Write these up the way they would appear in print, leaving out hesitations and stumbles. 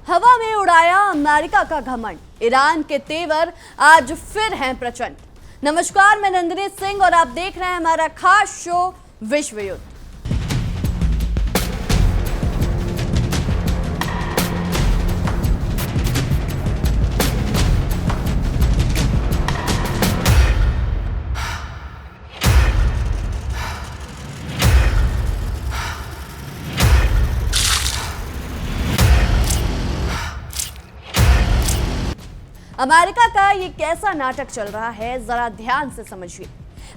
हवा में उड़ाया अमेरिका का घमंड, ईरान के तेवर आज फिर हैं प्रचंड। नमस्कार, मैं नंदिनी सिंह और आप देख रहे हैं हमारा खास शो विश्व युद्ध। अमेरिका का ये कैसा नाटक चल रहा है, जरा ध्यान से समझिए।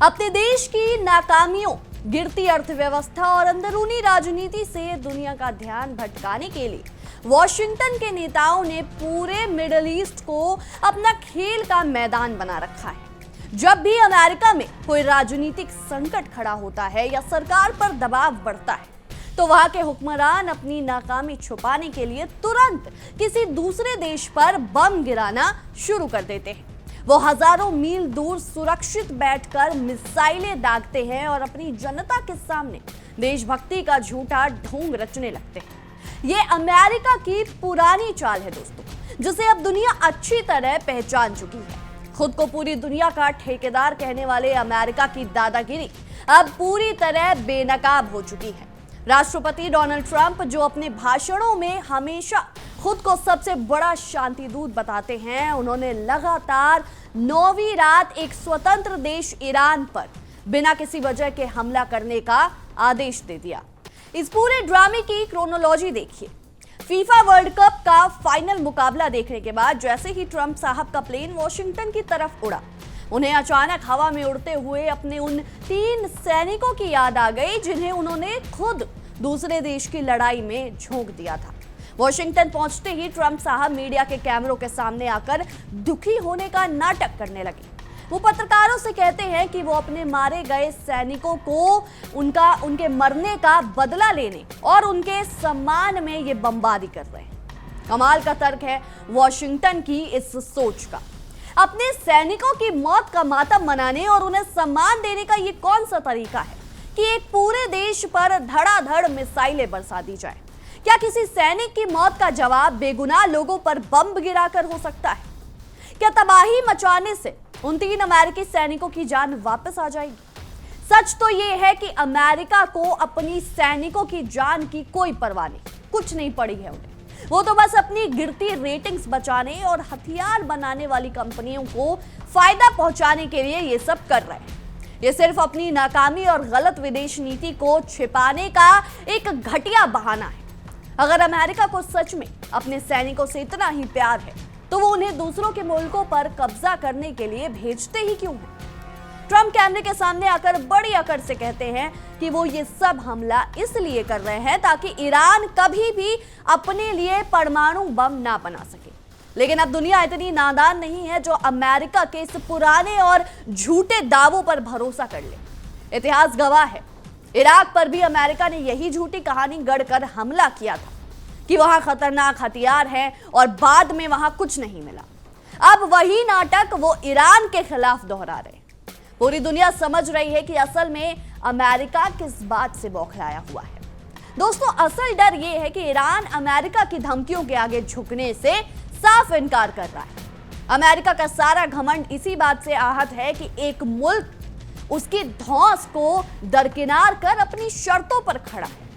अपने देश की नाकामियों, गिरती अर्थव्यवस्था और अंदरूनी राजनीति से दुनिया का ध्यान भटकाने के लिए वॉशिंगटन के नेताओं ने पूरे मिडिल ईस्ट को अपना खेल का मैदान बना रखा है। जब भी अमेरिका में कोई राजनीतिक संकट खड़ा होता है या सरकार पर दबाव बढ़ता है तो वहां के हुक्मरान अपनी नाकामी छुपाने के लिए तुरंत किसी दूसरे देश पर बम गिराना शुरू कर देते हैं। वो हजारों मील दूर सुरक्षित बैठकर मिसाइलें दागते हैं और अपनी जनता के सामने देशभक्ति का झूठा ढोंग रचने लगते हैं। ये अमेरिका की पुरानी चाल है दोस्तों, जिसे अब दुनिया अच्छी तरह पहचान चुकी है। खुद को पूरी दुनिया का ठेकेदार कहने वाले अमेरिका की दादागिरी अब पूरी तरह बेनकाब हो चुकी है। राष्ट्रपति डोनाल्ड ट्रंप, जो अपने भाषणों में हमेशा खुद को सबसे बड़ा शांति दूत बताते हैं, उन्होंने लगातार 9वीं रात एक स्वतंत्र देश ईरान पर बिना किसी वजह के हमला करने का आदेश दे दिया। इस पूरे ड्रामे की क्रोनोलॉजी देखिए। फीफा वर्ल्ड कप का फाइनल मुकाबला देखने के बाद जैसे ही ट्रंप साहब का प्लेन वॉशिंगटन की तरफ उड़ा, उन्हें अचानक हवा में उड़ते हुए अपने उन 3 सैनिकों की याद आ गई जिन्हें उन्होंने खुद दूसरे देश की लड़ाई में झोंक दिया था। वॉशिंगटन पहुंचते ही ट्रंप साहब मीडिया के कैमरों के सामने आकर दुखी होने का नाटक करने लगे। वो पत्रकारों से कहते हैं कि वो अपने मारे गए सैनिकों को उनके मरने का बदला लेने और उनके सम्मान में ये बमबारी कर रहे हैं। कमाल का तर्क है वॉशिंगटन की इस सोच का। अपने सैनिकों की मौत का मातम मनाने और उन्हें सम्मान देने का ये कौन सा तरीका है कि एक पूरे देश पर धड़ाधड़ मिसाइलें बरसा दी जाए? क्या किसी सैनिक की मौत का जवाब बेगुनाह लोगों पर बम गिराकर हो सकता है? क्या तबाही मचाने से उन 3 अमेरिकी सैनिकों की जान वापस आ जाएगी? सच तो यह है कि अमेरिका को अपनी सैनिकों की जान की कोई परवाह नहीं, कुछ नहीं पड़ी है उन्हें। वो तो बस अपनी गिरती रेटिंग्स बचाने और हथियार बनाने वाली कंपनियों को फायदा पहुंचाने के लिए ये सब कर रहे हैं। ये सिर्फ अपनी नाकामी और गलत विदेश नीति को छिपाने का एक घटिया बहाना है। अगर अमेरिका को सच में अपने सैनिकों से इतना ही प्यार है तो वो उन्हें दूसरों के मुल्कों पर कब्जा करने के लिए भेजते ही क्यों हैं? ट्रंप कैमरे के सामने आकर बड़ी अकड़ से कहते हैं कि वो ये सब हमला इसलिए कर रहे हैं ताकि ईरान कभी भी अपने लिए परमाणु बम ना बना सके। लेकिन अब दुनिया इतनी नादान नहीं है जो अमेरिका के इस पुराने और झूठे दावों पर भरोसा कर ले। इतिहास गवाह है, इराक पर भी अमेरिका ने यही झूठी कहानी गढ़कर हमला किया था कि वहां खतरनाक हथियार हैं और बाद में वहां कुछ नहीं मिला। अब वही नाटक वो ईरान के खिलाफ दोहरा रहे हैं। पूरी दुनिया समझ रही है कि असल में अमेरिका किस बात से बौखलाया हुआ है। दोस्तों, असल डर यह है कि ईरान अमेरिका की धमकियों के आगे झुकने से साफ इनकार कर रहा है। अमेरिका का सारा घमंड इसी बात से आहत है कि एक मुल्क उसकी धौंस को दरकिनार कर अपनी शर्तों पर खड़ा है।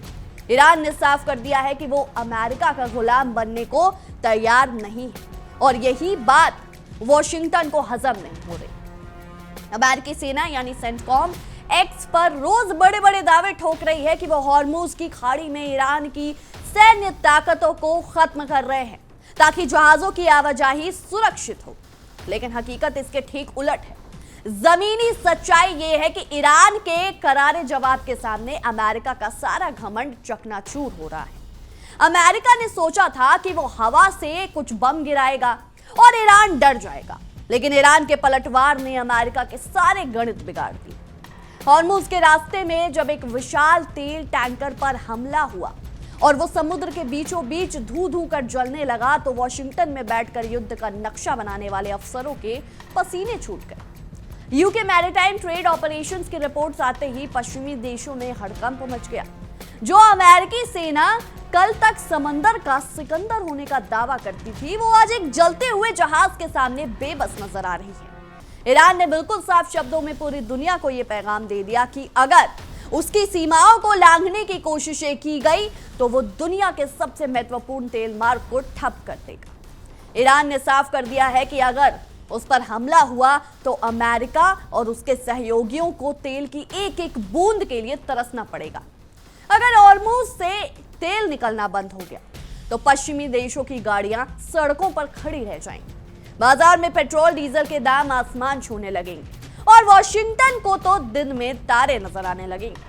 ईरान ने साफ कर दिया है कि वो अमेरिका का गुलाम बनने को तैयार नहीं है और यही बात वॉशिंगटन को हजम नहीं हो रही। अमेरिकी सेना यानी सेंटकॉम एक्स पर रोज बड़े बड़े दावे ठोक रही है कि वो हॉर्मुज की खाड़ी में ईरान की सैन्य ताकतों को खत्म कर रहे हैं ताकि जहाजों की आवाजाही सुरक्षित हो। लेकिन हकीकत इसके ठीक उलट है। जमीनी सच्चाई यह है कि ईरान के करारे जवाब के सामने अमेरिका का सारा घमंड चकनाचूर हो रहा है। अमेरिका ने सोचा था कि वो हवा से कुछ बम गिराएगा और ईरान डर जाएगा, लेकिन ईरान के पलटवार ने अमेरिका के सारे गणित बिगाड़ दिए। हॉर्मुज के रास्ते में जब एक विशाल तेल टैंकर पर हमला हुआ और वो समुद्र के बीचों बीच धू धू कर जलने लगा तो वॉशिंगटन में बैठकर युद्ध का नक्शा बनाने वाले अफसरों के पसीने छूट गए। यूके मैरीटाइम ट्रेड ऑपरेशंस की रिपोर्ट्स आते ही पश्चिमी देशों में हड़कंप मच गया। जो अमेरिकी सेना कल तक समंदर का सिकंदर होने का दावा करती थी, वो आज एक जलते हुए जहाज के सामने बेबस नजर आ रही है। ईरान ने बिल्कुल साफ शब्दों में पूरी दुनिया को यह पैगाम दे दिया कि अगर उसकी सीमाओं को लांघने की कोशिशें की गई तो वो दुनिया के सबसे महत्वपूर्ण तेल मार्ग को ठप कर देगा। ईरान ने साफ कर दिया है कि अगर उस पर हमला हुआ तो अमेरिका और उसके सहयोगियों को तेल की एक एक बूंद के लिए तरसना पड़ेगा। अगर हॉर्मुज से तेल निकलना बंद हो गया तो पश्चिमी देशों की गाड़ियां सड़कों पर खड़ी रह जाएंगी, बाजार में पेट्रोल डीजल के दाम आसमान छूने लगेंगे और वॉशिंगटन को तो दिन में तारे नजर आने लगेंगे।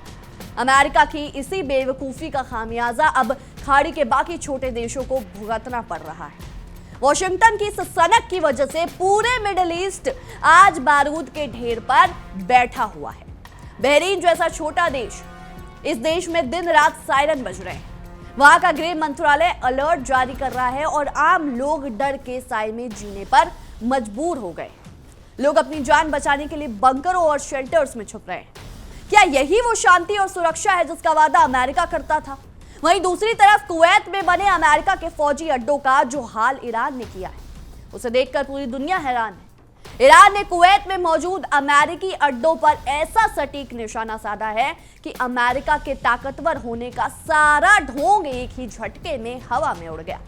अमेरिका की इसी बेवकूफी का खामियाजा अब खाड़ी के बाकी छोटे देशों को भुगतना पड़ रहा है। वॉशिंगटन की इस सनक की वजह से पूरे मिडिल ईस्ट आज बारूद के ढेर पर बैठा हुआ है। बहरीन जैसा छोटा देश, इस देश में दिन रात सायरन बज रहे हैं। वहां का गृह मंत्रालय अलर्ट जारी कर रहा है और आम लोग डर के साए में जीने पर मजबूर हो गए। लोग अपनी जान बचाने के लिए बंकरों और शेल्टर्स में छुप रहे हैं। क्या यही वो शांति और सुरक्षा है जिसका वादा अमेरिका करता था? वहीं दूसरी तरफ कुवैत में बने अमेरिका के फौजी अड्डों का जो हाल ईरान ने किया है, उसे देखकर पूरी दुनिया हैरान है। ईरान ने कुवैत में मौजूद अमेरिकी अड्डों पर ऐसा सटीक निशाना साधा है कि अमेरिका के ताकतवर होने का सारा ढोंग एक ही झटके में हवा में उड़ गया।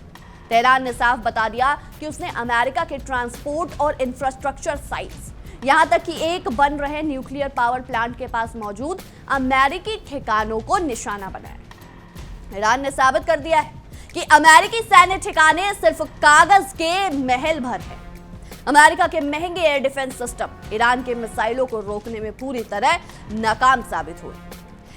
तेहरान ने साफ बता दिया कि उसने अमेरिका के ट्रांसपोर्ट और इंफ्रास्ट्रक्चर साइट्स, यहां तक कि एक बन रहे न्यूक्लियर पावर प्लांट के पास मौजूद अमेरिकी ठिकानों को निशाना बनाया। ईरान ने साबित कर दिया है कि अमेरिकी सैन्य ठिकाने सिर्फ कागज के महल भर है। अमेरिका के महंगे एयर डिफेंस सिस्टम ईरान के मिसाइलों को रोकने में पूरी तरह नाकाम साबित हुए।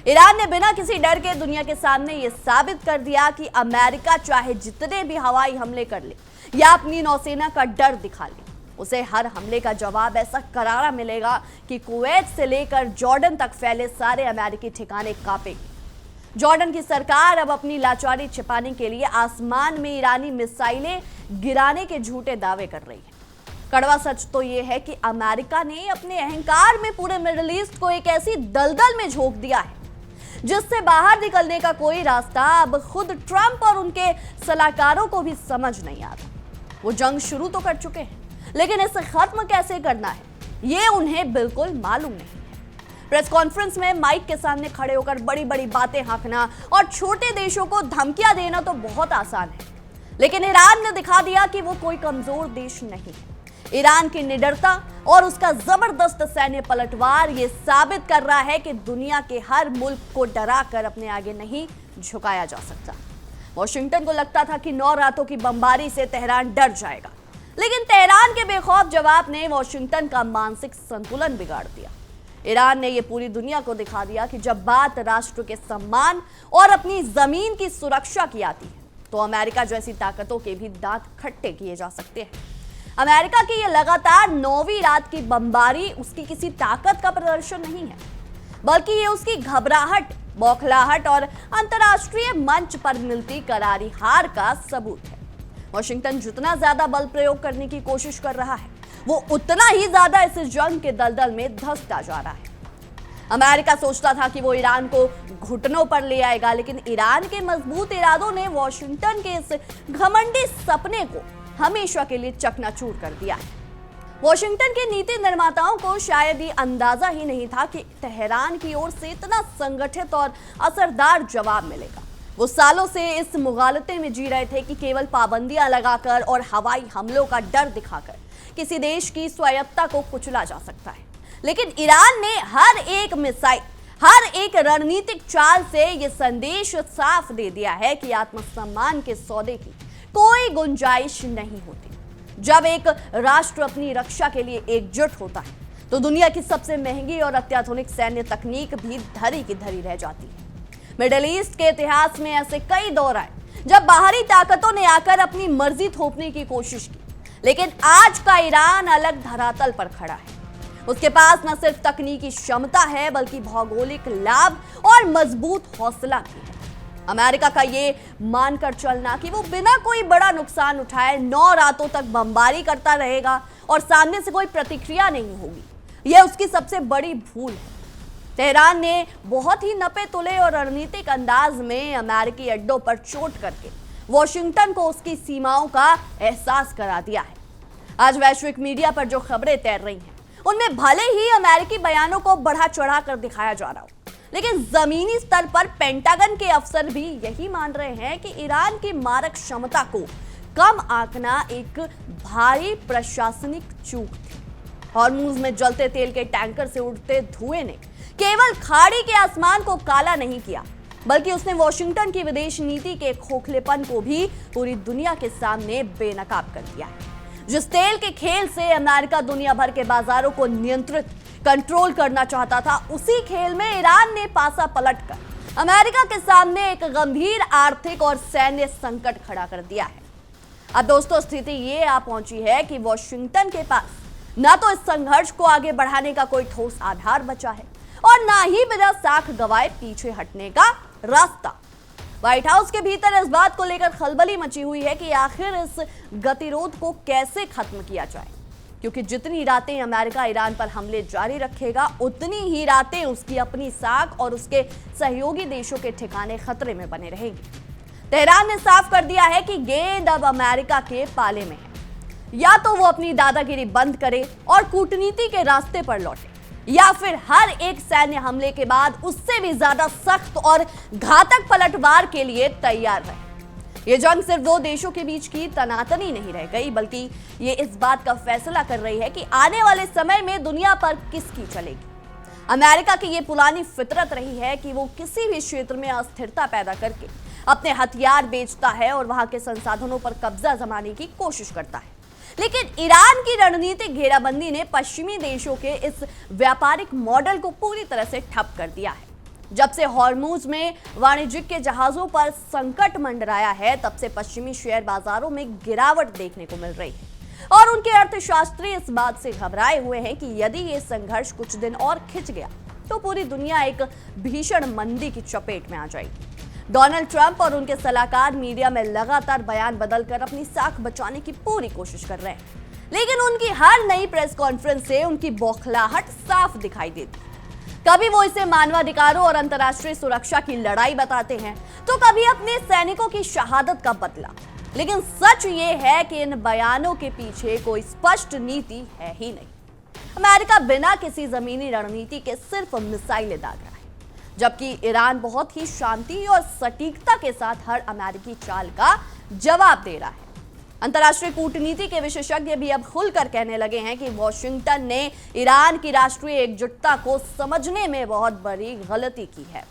ईरान ने बिना किसी डर के दुनिया के सामने यह साबित कर दिया कि अमेरिका चाहे जितने भी हवाई हमले कर ले या अपनी नौसेना का डर दिखा ले, उसे हर हमले का जवाब ऐसा करारा मिलेगा कि कुवैत से लेकर जॉर्डन तक फैले सारे अमेरिकी ठिकाने कांपेंगे। जॉर्डन की सरकार अब अपनी लाचारी छिपाने के लिए आसमान में ईरानी मिसाइलें गिराने के झूठे दावे कर रही है। कड़वा सच तो यह है कि अमेरिका ने अपने अहंकार में पूरे मिडिल ईस्ट को एक ऐसी दलदल में झोंक दिया है जिससे बाहर निकलने का कोई रास्ता अब खुद ट्रंप और उनके सलाहकारों को भी समझ नहीं आता। वो जंग शुरू तो कर चुके हैं, लेकिन इसे खत्म कैसे करना है ये उन्हें बिल्कुल मालूम नहीं है। प्रेस कॉन्फ्रेंस में माइक के सामने खड़े होकर बड़ी बड़ी बातें हाँकना और छोटे देशों को धमकियां देना तो बहुत आसान है, लेकिन ईरान ने दिखा दिया कि वो कोई कमजोर देश नहीं है। ईरान की निडरता और उसका जबरदस्त सैन्य पलटवार ये साबित कर रहा है कि दुनिया के हर मुल्क को डराकर अपने आगे नहीं झुकाया जा सकता। वॉशिंगटन को लगता था कि 9 रातों की बमबारी से तेहरान डर जाएगा, लेकिन तेहरान के बेखौफ जवाब ने वॉशिंगटन का मानसिक संतुलन बिगाड़ दिया। ईरान ने यह पूरी दुनिया को दिखा दिया कि जब बात राष्ट्र के सम्मान और अपनी जमीन की सुरक्षा की आती है तो अमेरिका जैसी ताकतों के भी दांत खट्टे किए जा सकते हैं। अमेरिका की यह लगातार 9वीं रात की बमबारी उसकी किसी ताकत का प्रदर्शन नहीं है, बल्कि ये उसकी घबराहट, बौखलाहट और अंतर्राष्ट्रीय मंच पर मिलती करारी हार का सबूत है। वॉशिंगटन जितना ज्यादा बल प्रयोग करने की कोशिश कर रहा है, वो उतना ही ज्यादा इस जंग के दलदल में धंसता जा रहा है। अमेरिका सोचता था कि वो ईरान को घुटनों पर ले आएगा, लेकिन ईरान के मजबूत इरादों ने वॉशिंगटन के इस घमंडी सपने को हमेशा के लिए चकनाचूर कर दिया है। वॉशिंगटन के नीति निर्माताओं को शायद ये अंदाजा ही नहीं था कि तेहरान की ओर से इतना संगठित और असरदार जवाब मिलेगा। वो सालों से इस मुगालते में जी रहे थे कि केवल पाबंदियां लगाकर और हवाई हमलों का डर दिखाकर किसी देश की स्वायत्तता को कुचला जा सकता है, लेकिन ईरान ने हर एक मिसाइल, हर एक रणनीतिक चाल से ये संदेश साफ दे दिया है कि आत्मसम्मान के सौदे की कोई गुंजाइश नहीं होती। जब एक राष्ट्र अपनी रक्षा के लिए एकजुट होता है तो दुनिया की सबसे महंगी और अत्याधुनिक सैन्य तकनीक भी धरी की धरी रह जाती है। मिडिल ईस्ट के इतिहास में ऐसे कई दौर आए जब बाहरी ताकतों ने आकर अपनी मर्जी थोपने की कोशिश की, लेकिन आज का ईरान अलग धरातल पर खड़ा है। उसके पास न सिर्फ तकनीकी क्षमता है बल्कि भौगोलिक लाभ और मजबूत हौसला भी है। अमेरिका का ये मानकर चलना कि वो बिना कोई बड़ा नुकसान उठाए 9 रातों तक बमबारी करता रहेगा और सामने से कोई प्रतिक्रिया नहीं होगी, यह उसकी सबसे बड़ी भूल है। तेहरान ने बहुत ही नपे तुले और रणनीतिक अंदाज में अमेरिकी अड्डों पर चोट करके वॉशिंगटन को उसकी सीमाओं का एहसास करा दिया है। आज वैश्विक मीडिया पर जो खबरें तैर रही हैं, उनमें भले ही अमेरिकी बयानों को बढ़ा चढ़ा कर दिखाया जा रहा हो, लेकिन जमीनी स्तर पर पेंटागन के अफसर भी यही मान रहे हैं कि ईरान की मारक क्षमता को कम आंकना एक भारी प्रशासनिक चूक थी। हॉर्मुज में जलते तेल के टैंकर से उड़ते धुएं ने केवल खाड़ी के आसमान को काला नहीं किया, बल्कि उसने वॉशिंगटन की विदेश नीति के खोखलेपन को भी पूरी दुनिया के सामने बेनकाब कर दिया है। जिस तेल के खेल से अमेरिका दुनिया भर के बाजारों को नियंत्रित कंट्रोल करना चाहता था, उसी खेल में ईरान ने पासा पलटकर अमेरिका के सामने एक गंभीर आर्थिक और सैन्य संकट खड़ा कर दिया है। अब दोस्तों, स्थिति ये आ पहुंची है कि वॉशिंगटन के पास ना तो इस संघर्ष को आगे बढ़ाने का कोई ठोस आधार बचा है और ना ही बिना साख गवाए पीछे हटने का रास्ता। व्हाइट हाउस के भीतर इस बात को लेकर खलबली मची हुई है कि आखिर इस गतिरोध को कैसे खत्म किया जाए, क्योंकि जितनी रातें अमेरिका ईरान पर हमले जारी रखेगा, उतनी ही रातें उसकी अपनी साख और उसके सहयोगी देशों के ठिकाने खतरे में बने रहेंगे। तेहरान ने साफ कर दिया है कि गेंद अब अमेरिका के पाले में है। या तो वो अपनी दादागिरी बंद करे और कूटनीति के रास्ते पर लौटे, या फिर हर एक सैन्य हमले के बाद उससे भी ज्यादा सख्त और घातक पलटवार के लिए तैयार रहे। ये जंग सिर्फ दो देशों के बीच की तनातनी नहीं रह गई, बल्कि ये इस बात का फैसला कर रही है कि आने वाले समय में दुनिया पर किसकी चलेगी। अमेरिका की ये पुरानी फितरत रही है कि वो किसी भी क्षेत्र में अस्थिरता पैदा करके अपने हथियार बेचता है और वहां के संसाधनों पर कब्जा जमाने की कोशिश करता है। लेकिन ईरान की रणनीतिक घेराबंदी ने पश्चिमी देशों के इस व्यापारिक मॉडल को पूरी तरह से ठप कर दिया है। जब से हॉर्मुज में वाणिज्यिक के जहाजों पर संकट मंडराया है, तब से पश्चिमी शेयर बाजारों में गिरावट देखने को मिल रही है और उनके अर्थशास्त्री इस बात से घबराए हुए हैं कि यदि ये संघर्ष कुछ दिन और खिंच गया तो पूरी दुनिया एक भीषण मंदी की चपेट में आ जाएगी। डोनाल्ड ट्रंप और उनके सलाहकार मीडिया में लगातार बयान बदलकर अपनी साख बचाने की पूरी कोशिश कर रहे हैं, लेकिन उनकी हर नई प्रेस कॉन्फ्रेंस से उनकी बौखलाहट साफ दिखाई देती। कभी वो इसे मानवाधिकारों और अंतर्राष्ट्रीय सुरक्षा की लड़ाई बताते हैं, तो कभी अपने सैनिकों की शहादत का बदला। लेकिन सच ये है कि इन बयानों के पीछे कोई स्पष्ट नीति है ही नहीं। अमेरिका बिना किसी जमीनी रणनीति के सिर्फ मिसाइलें दाग रहा है, जबकि ईरान बहुत ही शांति और सटीकता के साथ हर अमेरिकी चाल का जवाब दे रहा है। अंतर्राष्ट्रीय कूटनीति के विशेषज्ञ भी अब खुलकर कहने लगे हैं कि वॉशिंगटन ने ईरान की राष्ट्रीय एकजुटता को समझने में बहुत बड़ी गलती की है।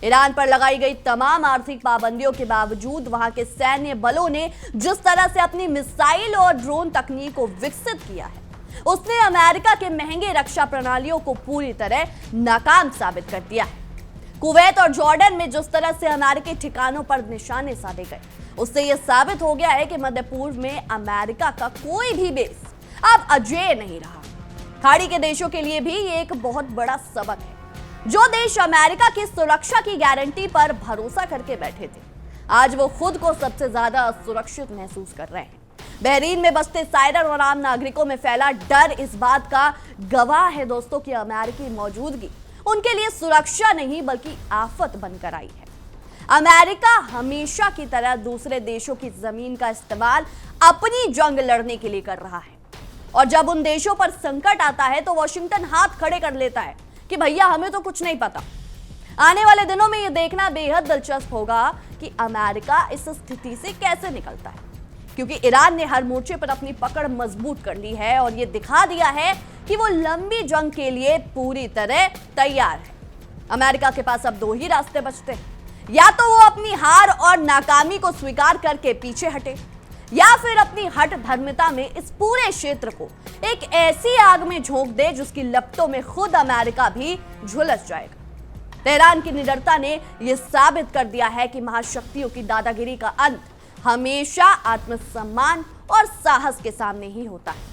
ईरान पर लगाई गई तमाम आर्थिक पाबंदियों के बावजूद वहां के सैन्य बलों ने जिस तरह से अपनी मिसाइल और ड्रोन तकनीक को विकसित किया है, उसने अमेरिका के महंगे रक्षा प्रणालियों को पूरी तरह नाकाम साबित कर दिया है। कुवैत और जॉर्डन में जिस तरह से अमेरिकी ठिकानों पर निशाने साधे गए, उससे यह साबित हो गया है कि मध्य पूर्व में अमेरिका का कोई भी बेस अब अजेय नहीं रहा। खाड़ी के देशों के लिए भी ये एक बहुत बड़ा सबक है। जो देश अमेरिका की सुरक्षा की गारंटी पर भरोसा करके बैठे थे, आज वो खुद को सबसे ज्यादा असुरक्षित महसूस कर रहे हैं। बहरीन में बसते साइरन और आम नागरिकों में फैला डर इस बात का गवाह है दोस्तों कि अमेरिकी मौजूदगी उनके लिए सुरक्षा नहीं बल्कि आफत बनकर आई है। अमेरिका हमेशा की तरह दूसरे देशों की जमीन का इस्तेमाल अपनी जंग लड़ने के लिए कर रहा है, और जब उन देशों पर संकट आता है तो वॉशिंगटन हाथ खड़े कर लेता है कि भैया हमें तो कुछ नहीं पता। आने वाले दिनों में यह देखना बेहद दिलचस्प होगा कि अमेरिका इस स्थिति से कैसे निकलता है, क्योंकि ईरान ने हर मोर्चे पर अपनी पकड़ मजबूत कर ली है और यह दिखा दिया है कि वो लंबी जंग के लिए पूरी तरह तैयार है। अमेरिका के पास अब दो ही रास्ते बचते हैं, या तो वो अपनी हार और नाकामी को स्वीकार करके पीछे हटे, या फिर अपनी हठ धर्मिता में इस पूरे क्षेत्र को एक ऐसी आग में झोंक दे जिसकी लपटों में खुद अमेरिका भी झुलस जाएगा। तेहरान की निडरता ने यह साबित कर दिया है कि महाशक्तियों की दादागिरी का अंत हमेशा आत्मसम्मान और साहस के सामने ही होता है।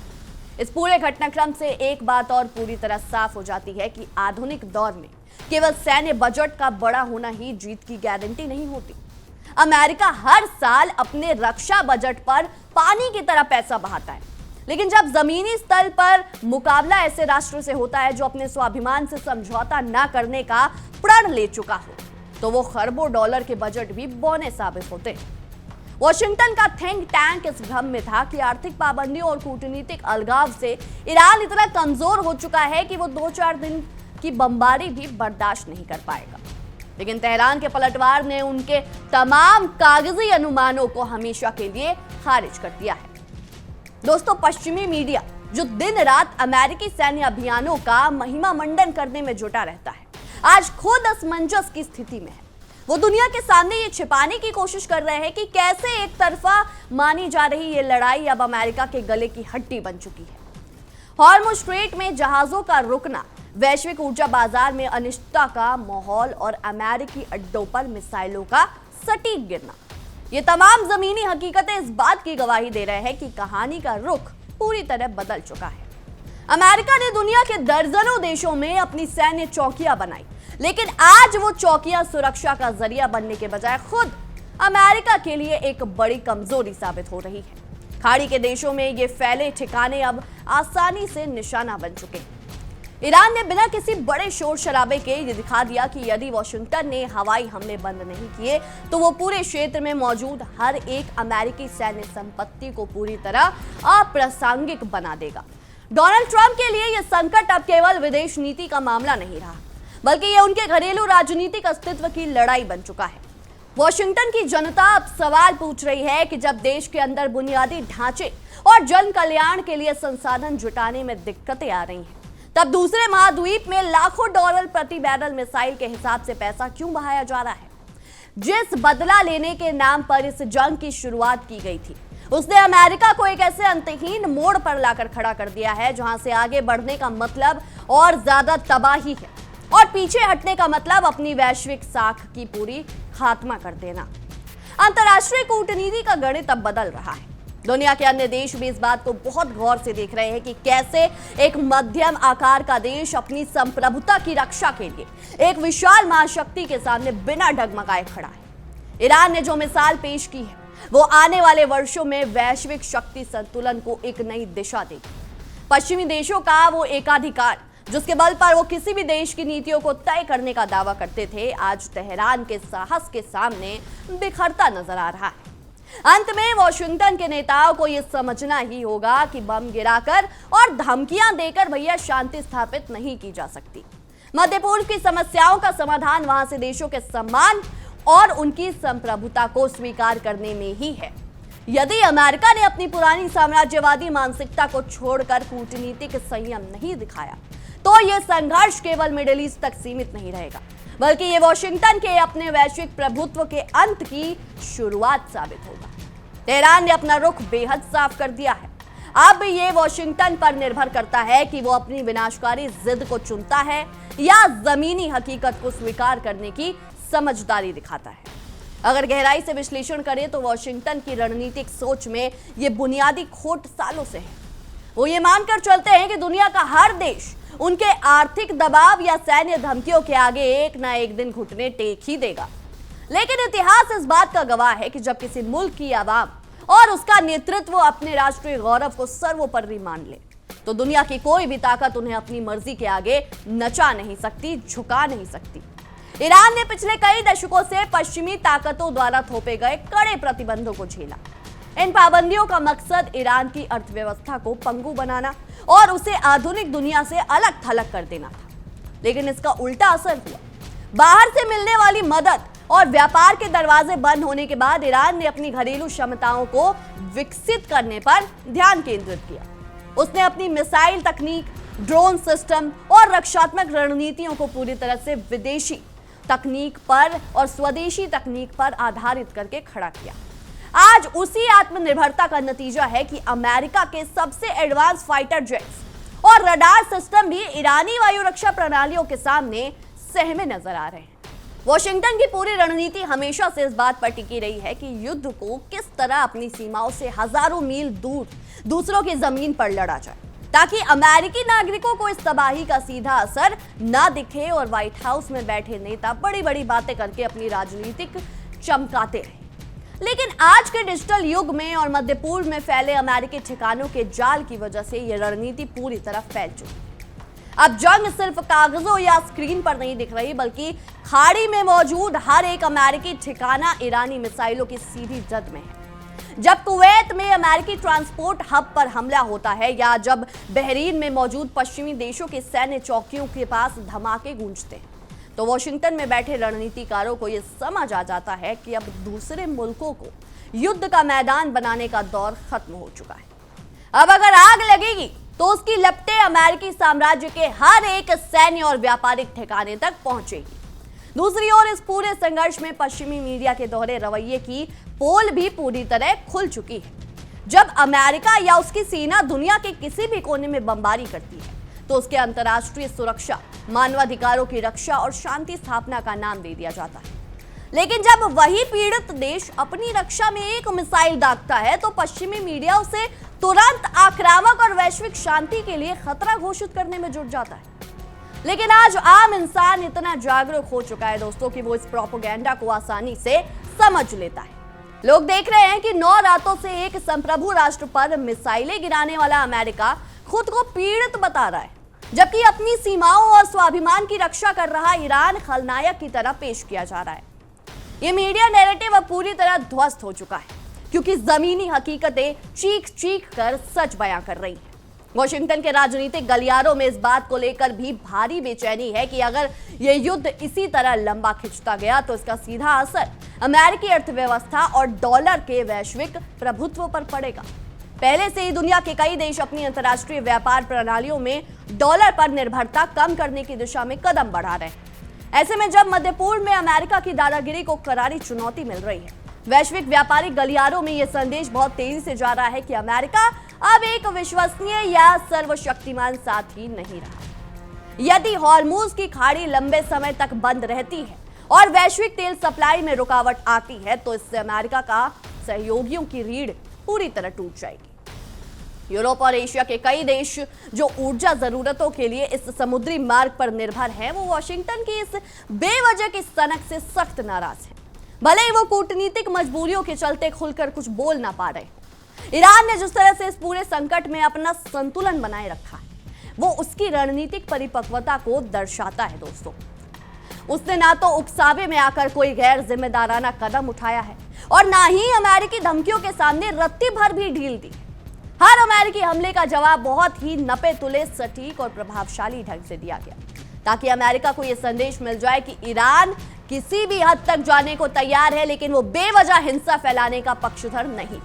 इस पूरे घटनाक्रम से एक बात और पूरी तरह साफ हो जाती है कि आधुनिक दौर में केवल सैन्य बजट का बड़ा होना ही जीत की गारंटी नहीं होती। अमेरिका हर साल अपने रक्षा बजट पर पानी की तरह पैसा बहाता है, लेकिन जब जमीनी स्तर पर मुकाबला ऐसे राष्ट्र से होता है जो अपने स्वाभिमान से समझौता न करने का प्रण ले चुका हो, तो वो खरबों डॉलर के बजट भी बौने साबित होते हैं। वॉशिंगटन का थिंक टैंक इस भ्रम में था कि आर्थिक पाबंदियों और कूटनीतिक अलगाव से ईरान इतना कमजोर हो चुका है कि वो 2-4 दिन की बमबारी भी बर्दाश्त नहीं कर पाएगा। लेकिन तेहरान के पलटवार ने उनके तमाम कागजी अनुमानों को हमेशा के लिए खारिज कर दिया है। दोस्तों, पश्चिमी मीडिया जो दिन रात अमेरिकी सैन्य अभियानों का महिमा मंडन करने में जुटा रहता है, आज खुद असमंजस की स्थिति में है। वो दुनिया के सामने ये छिपाने की कोशिश कर रहे हैं कि कैसे एक तरफा मानी जा रही ये लड़ाई अब अमेरिका के गले की हड्डी बन चुकी है। हॉर्मुज़ स्ट्रेट में जहाजों का रुकना, वैश्विक ऊर्जा बाजार में अनिश्चितता का माहौल और अमेरिकी अड्डों पर मिसाइलों का सटीक गिरना, ये तमाम जमीनी हकीकतें इस बात की गवाही दे रहे हैं कि कहानी का रुख पूरी तरह बदल चुका है। अमेरिका ने दुनिया के दर्जनों देशों में अपनी सैन्य चौकियां बनाई, लेकिन आज वो चौकियां सुरक्षा का जरिया बनने के बजाय खुद अमेरिका के लिए एक बड़ी कमजोरी साबित हो रही है। खाड़ी के देशों में ये फैले ठिकाने अब आसानी से निशाना बन चुके हैं। ईरान ने बिना किसी बड़े शोर शराबे के ये दिखा दिया कि यदि वॉशिंगटन ने हवाई हमले बंद नहीं किए तो वो पूरे क्षेत्र में मौजूद हर एक अमेरिकी सैन्य संपत्ति को पूरी तरह अप्रासंगिक बना देगा। डोनाल्ड ट्रंप के लिए यह संकट अब केवल विदेश नीति का मामला नहीं रहा, बल्कि ये उनके घरेलू राजनीतिक अस्तित्व की लड़ाई बन चुका है। वॉशिंगटन की जनता अब सवाल पूछ रही है कि जब देश के अंदर बुनियादी ढांचे और जन कल्याण के लिए संसाधन जुटाने में दिक्कतें आ रही हैं, तब दूसरे महाद्वीप में लाखों डॉलर प्रति बैरल मिसाइल के हिसाब से पैसा क्यों बहाया जा रहा है? जिस बदला लेने के नाम पर इस जंग की शुरुआत की गई थी, उसने अमेरिका को एक ऐसे अंतहीन मोड़ पर लाकर खड़ा कर दिया है जहां से आगे बढ़ने का मतलब और ज्यादा तबाही है और पीछे हटने का मतलब अपनी वैश्विक साख की पूरी खात्मा कर देना। अंतर्राष्ट्रीय कूटनीति का गणित अब बदल रहा है। दुनिया के अन्य देश भी इस बात को बहुत गौर से देख रहे हैं कि कैसे एक मध्यम आकार का देश अपनी संप्रभुता की रक्षा के लिए एक विशाल महाशक्ति के सामने बिना डगमगाए खड़ा है। ईरान ने जो मिसाल पेश की है वो आने वाले वर्षों में वैश्विक शक्ति संतुलन को एक नई दिशा देगी। पश्चिमी देशों का वो एकाधिकार जिसके बल पर वो किसी भी देश की नीतियों को तय करने का दावा करते थे, आज तेहरान के साहस के सामने बिखरता नजर आ रहा है। अंत में वॉशिंगटन के नेताओं को यह समझना ही होगा कि बम गिराकर और धमकियां देकर भैया शांति स्थापित नहीं की जा सकती। मध्य पूर्व की समस्याओं का समाधान वहां से देशों के सम्मान और उनकी संप्रभुता को स्वीकार करने में ही है। यदि अमेरिका ने अपनी पुरानी साम्राज्यवादी मानसिकता को छोड़कर कूटनीतिक संयम नहीं दिखाया तो यह संघर्ष केवल मिडिल ईस्ट तक सीमित नहीं रहेगा, बल्कि ये वॉशिंगटन के अपने वैश्विक प्रभुत्व के अंत की शुरुआत साबित होगा। तेहरान ने अपना रुख बेहद साफ कर दिया है। अब ये वॉशिंगटन पर निर्भर करता है कि वो अपनी विनाशकारी जिद को चुनता है या जमीनी हकीकत को स्वीकार करने की समझदारी दिखाता है। अगर गहराई से विश्लेषण करें तो वॉशिंगटन की रणनीतिक सोच में ये बुनियादी खोट सालों से है। वो ये मानकर चलते हैं कि दुनिया का हर देश उनके आर्थिक दबाव या सैन्य धमकियों के आगे एक ना एक दिन घुटने टेक ही देगा। लेकिन इतिहास इस बात का गवाह है कि जब किसी मुल्क की आवाम और उसका नेतृत्व अपने राष्ट्रीय गौरव को सर्वोपरि मान ले तो दुनिया की कोई भी ताकत उन्हें अपनी मर्जी के आगे नचा नहीं सकती, झुका नहीं सकती। ईरान ने पिछले कई दशकों से पश्चिमी ताकतों द्वारा थोपे गए कड़े प्रतिबंधों को झेला। इन पाबंदियों का मकसद ईरान की अर्थव्यवस्था को पंगु बनाना और उसे आधुनिक दुनिया से अलग थलग कर देना था, लेकिन इसका उल्टा असर हुआ। बाहर से मिलने वाली मदद और व्यापार के दरवाजे बंद होने के बाद ईरान ने अपनी घरेलू क्षमताओं को विकसित करने पर ध्यान केंद्रित किया। उसने अपनी मिसाइल तकनीक, ड्रोन सिस्टम और रक्षात्मक रणनीतियों को पूरी तरह से विदेशी तकनीक पर और स्वदेशी तकनीक पर आधारित करके खड़ा किया। आज उसी आत्मनिर्भरता का नतीजा है कि अमेरिका के सबसे एडवांस फाइटर जेट्स और रडार सिस्टम भी ईरानी वायु रक्षा प्रणालियों के सामने सहमे नजर आ रहे हैं। वॉशिंगटन की पूरी रणनीति हमेशा से इस बात पर टिकी रही है कि युद्ध को किस तरह अपनी सीमाओं से हजारों मील दूर दूसरों की जमीन पर लड़ा जाए, ताकि अमेरिकी नागरिकों को इस तबाही का सीधा असर ना दिखे और व्हाइट हाउस में बैठे नेता बड़ी बड़ी बातें करके अपनी राजनीतिक चमकाते रहे। लेकिन आज के डिजिटल युग में और मध्य पूर्व में फैले अमेरिकी ठिकानों के जाल की वजह से यह रणनीति पूरी तरह फैल चुकी। अब जंग सिर्फ कागजों या स्क्रीन पर नहीं दिख रही, बल्कि खाड़ी में मौजूद हर एक अमेरिकी ठिकाना ईरानी मिसाइलों की सीधी जद में है। जब कुवैत में अमेरिकी ट्रांसपोर्ट हब पर हमला होता है या जब बहरीन में मौजूद पश्चिमी देशों के सैन्य चौकियों के पास धमाके गूंजते हैं, तो वॉशिंगटन में बैठे रणनीतिकारों को यह समझ आ जाता है कि अब दूसरे मुल्कों को युद्ध का मैदान बनाने का दौर खत्म हो चुका है। अब अगर आग लगेगी तो उसकी लपटें अमेरिकी साम्राज्य के हर एक सैन्य और व्यापारिक ठिकाने तक पहुंचेगी। दूसरी ओर इस पूरे संघर्ष में पश्चिमी मीडिया के दोहरे रवैये की पोल भी पूरी तरह खुल चुकी है। जब अमेरिका या उसकी सेना दुनिया के किसी भी कोने में बमबारी करती है तो उसके अंतर्राष्ट्रीय सुरक्षा, मानवाधिकारों की रक्षा और शांति स्थापना का नाम दे दिया जाता है। लेकिन जब वही पीड़ित देश अपनी रक्षा में एक मिसाइल दागता है तो पश्चिमी मीडिया उसे तुरंत आक्रामक और वैश्विक शांति के लिए खतरा घोषित करने में जुट जाता है। लेकिन आज आम इंसान इतना जागरूक हो चुका है दोस्तों कि वो इस प्रोपेगेंडा को आसानी से समझ लेता है। लोग देख रहे हैं कि 9 रातों से एक संप्रभु राष्ट्र पर मिसाइलें गिराने वाला अमेरिका खुद को पीड़ित बता रहा है, जबकि अपनी सीमाओं और स्वाभिमान की रक्षा कर रहा ईरान खलनायक की तरह पेश किया जा रहा है। ये मीडिया नैरेटिव अब पूरी तरह ध्वस्त हो चुका है, क्योंकि जमीनी हकीकतें चीख चीख कर सच बयां कर रही हैं। वॉशिंगटन के राजनीतिक गलियारों में इस बात को लेकर भी भारी बेचैनी है कि अगर ये युद्ध इसी तरह लंबा खिंचता गया तो इसका सीधा असर अमेरिकी अर्थव्यवस्था और डॉलर के वैश्विक प्रभुत्व पर पड़ेगा। पहले से ही दुनिया के कई देश अपनी अंतर्राष्ट्रीय व्यापार प्रणालियों में डॉलर पर निर्भरता कम करने की दिशा में कदम बढ़ा रहे हैं। ऐसे में जब मध्य पूर्व में अमेरिका की दादागिरी को करारी चुनौती मिल रही है, वैश्विक व्यापारिक गलियारों में यह संदेश बहुत तेजी से जा रहा है कि अमेरिका अब एक विश्वसनीय या सर्वशक्तिमान साथी नहीं रहा। यदि हॉर्मुज की खाड़ी लंबे समय तक बंद रहती है और वैश्विक तेल सप्लाई में रुकावट आती है तो इससे अमेरिका का सहयोगियों की रीढ़ पूरी तरह टूट जाएगी। यूरोप और एशिया के कई देश जो ऊर्जा जरूरतों के लिए इस समुद्री मार्ग पर निर्भर हैं, वो वॉशिंगटन की इस बेवजह की सनक से सख्त नाराज हैं। भले ही वो कूटनीतिक मजबूरियों के चलते खुलकर कुछ बोल ना पा रहे। ईरान ने जिस तरह से इस पूरे संकट में अपना संतुलन बनाए रखा है, वो उसकी रणनीतिक परिपक्वता को दर्शाता है दोस्तों। उसने ना तो उकसावे में आकर कोई गैर जिम्मेदाराना कदम उठाया है और ना ही अमेरिकी धमकियों के सामने रत्ती भर भी ढील दी। हर अमेरिकी हमले का जवाब बहुत ही नपे तुले, सटीक और प्रभावशाली ढंग से दिया गया, ताकि अमेरिका को यह संदेश मिल जाए कि ईरान किसी भी हद तक जाने को तैयार है, लेकिन वो बेवजह हिंसा फैलाने का पक्षधर नहीं।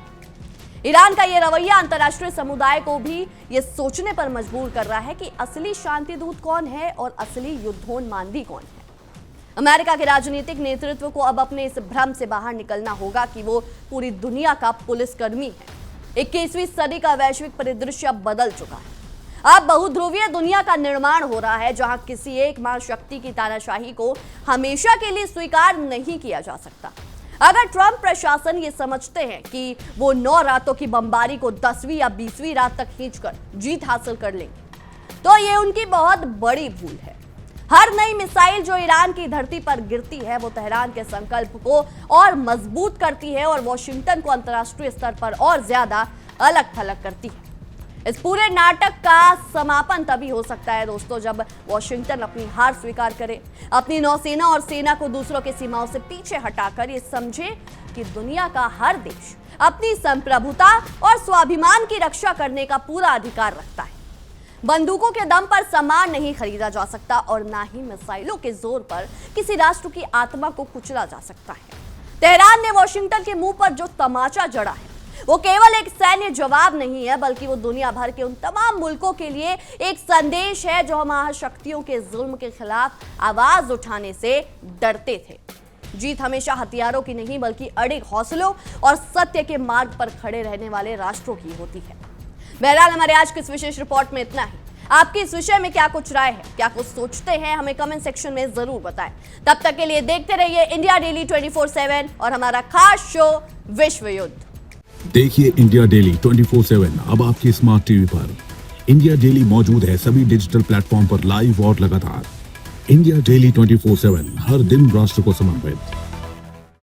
ईरान का यह रवैया अंतर्राष्ट्रीय समुदाय को भी ये सोचने पर मजबूर कर रहा है कि असली शांति दूत कौन है और असली युद्धोन्मादी कौन है। अमेरिका के राजनीतिक नेतृत्व को अब अपने इस भ्रम से बाहर निकलना होगा कि वो पूरी दुनिया का पुलिसकर्मी है। 21वीं सदी का वैश्विक परिदृश्य अब बदल चुका है। अब बहुध्रुवीय दुनिया का निर्माण हो रहा है, जहां किसी एक महाशक्ति की तानाशाही को हमेशा के लिए स्वीकार नहीं किया जा सकता। अगर ट्रंप प्रशासन ये समझते हैं कि वो 9 रातों की बमबारी को 10वीं या 20वीं रात तक खींचकर जीत हासिल कर लेंगे, तो ये उनकी बहुत बड़ी भूल है। हर नई मिसाइल जो ईरान की धरती पर गिरती है, वो तेहरान के संकल्प को और मजबूत करती है और वॉशिंगटन को अंतर्राष्ट्रीय स्तर पर और ज्यादा अलग थलग करती है। इस पूरे नाटक का समापन तभी हो सकता है दोस्तों, जब वॉशिंगटन अपनी हार स्वीकार करे, अपनी नौसेना और सेना को दूसरों की सीमाओं से पीछे हटाकर ये समझे कि दुनिया का हर देश अपनी संप्रभुता और स्वाभिमान की रक्षा करने का पूरा अधिकार रखता है। बंदूकों के दम पर सामान नहीं खरीदा जा सकता और ना ही मिसाइलों के जोर पर किसी राष्ट्र की आत्मा को कुचला जा सकता है। तेहरान ने वॉशिंगटन के मुंह पर जो तमाचा जड़ा है, वो केवल एक सैन्य जवाब नहीं है, बल्कि वो दुनिया भर के उन तमाम मुल्कों के लिए एक संदेश है जो महाशक्तियों के जुल्म के खिलाफ आवाज उठाने से डरते थे। जीत हमेशा हथियारों की नहीं, बल्कि अड़िग हौसलों और सत्य के मार्ग पर खड़े रहने वाले राष्ट्रों की होती है। बहरहाल हमारे आज की इस विशेष रिपोर्ट में इतना ही। आपकी इस विषय में क्या कुछ राय है, क्या कुछ सोचते हैं, हमें कमेंट सेक्शन में जरूर बताएं। तब तक के लिए देखते रहिए इंडिया डेली 24/7 और हमारा खास शो विश्व युद्ध। देखिए इंडिया डेली 24/7 अब आपके स्मार्ट टीवी पर। इंडिया डेली मौजूद है सभी डिजिटल प्लेटफॉर्म पर लाइव और लगातार। इंडिया डेली 24/7 हर दिन राष्ट्र को समर्पित।